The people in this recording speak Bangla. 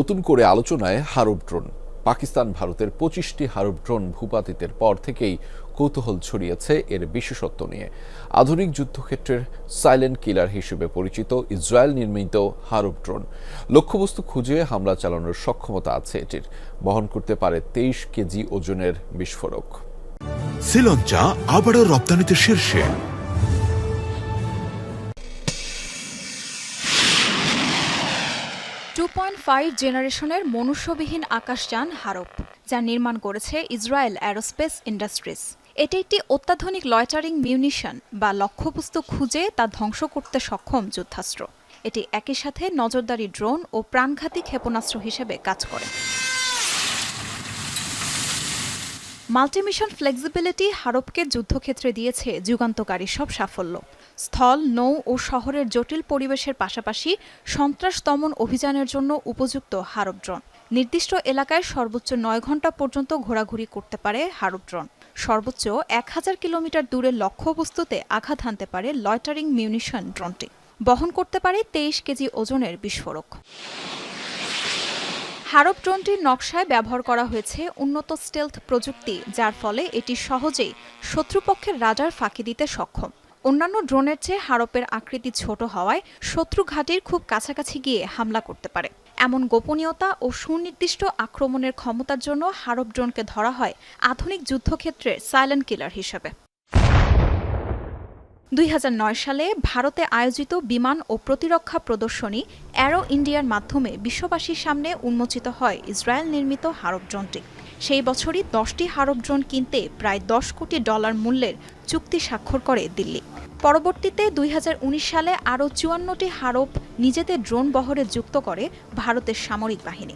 নতুন করে আলোচনায় হারুপ ড্রোন। পাকিস্তান ভারতের ২৫টি হারুপ ড্রোন ভূপাতিতের পর থেকেই কৌতূহল ছড়িয়েছে এর বিশেষত্ব নিয়ে। আধুনিক যুদ্ধক্ষেত্রের সাইলেন্ট কিলার হিসেবে পরিচিত ইসরায়েল নির্মিত হারুপ ড্রোন লক্ষ্যবস্তু খুঁজে হামলা চালানোর সক্ষমতা আছে এটির। বহন করতে পারে ২৩ কেজি ওজনের বিস্ফোরক। শ্রীলঙ্কা আবারও রপ্তানিতে শীর্ষে। 2.5 জেনারেশনের মনুষ্যবিহীন আকাশযান হারপ, যা নির্মাণ করেছে ইসরায়েল অ্যারোস্পেস ইন্ডাস্ট্রিজ। এটি একটি অত্যাধুনিক লয়টারিং মিউনিশন বা লক্ষ্যবস্তু খুঁজে তা ধ্বংস করতে সক্ষম যুদ্ধাস্ত্র। এটি একই সাথে নজরদারি ড্রোন ও প্রাণঘাতী ক্ষেপণাস্ত্র হিসেবে কাজ করে। মাল্টিমিশন ফ্লেক্সিবিলিটি হারপকে যুদ্ধক্ষেত্রে দিয়েছে যুগান্তকারী সব সাফল্য। স্থল, নৌ ও শহরের জটিল পরিবেশের পাশাপাশি সন্ত্রাস দমন অভিযানের জন্য উপযুক্ত হারপ ড্রোন। নির্দিষ্ট এলাকায় সর্বোচ্চ ৯ ঘণ্টা পর্যন্ত ঘোরাঘুরি করতে পারে হারপ ড্রোন। সর্বোচ্চ ১,০০০ কিলোমিটার দূরের লক্ষ্যবস্তুতে আঘাত হানতে পারে লয়টারিং মিউনিশন ড্রোনটি। বহন করতে পারে ২৩ কেজি ওজনের বিস্ফোরক। হারপ ড্রোনটির নকশায় ব্যবহার করা হয়েছে উন্নত স্টেলথ প্রযুক্তি, যার ফলে এটি সহজেই শত্রুপক্ষের রাডার ফাঁকি দিতে সক্ষম। অন্যান্য ড্রোনের চেয়ে হারপের আকৃতি ছোট হওয়ায় শত্রু ঘাঁটির খুব কাছাকাছি গিয়ে হামলা করতে পারে। এমন গোপনীয়তা ও সুনির্দিষ্ট আক্রমণের ক্ষমতার জন্য হারপ ড্রোনকে ধরা হয় আধুনিক যুদ্ধক্ষেত্রের সাইলেন্ট কিলার হিসেবে। ২০০৯ সালে ভারতে আয়োজিত বিমান ও প্রতিরক্ষা প্রদর্শনী অ্যারো ইন্ডিয়ার মাধ্যমে বিশ্ববাসীর সামনে উন্মোচিত হয় ইসরায়েল নির্মিত হারপ ড্রোনটি। সেই বছরই ১০টি হারপ ড্রোন কিনতে প্রায় $১০ কোটি মূল্যের চুক্তি স্বাক্ষর করে দিল্লি। পরবর্তীতে ২০১৯ সালে আরও ৫৪টি হারপ নিজেদের ড্রোন বহরে যুক্ত করে ভারতের সামরিক বাহিনী।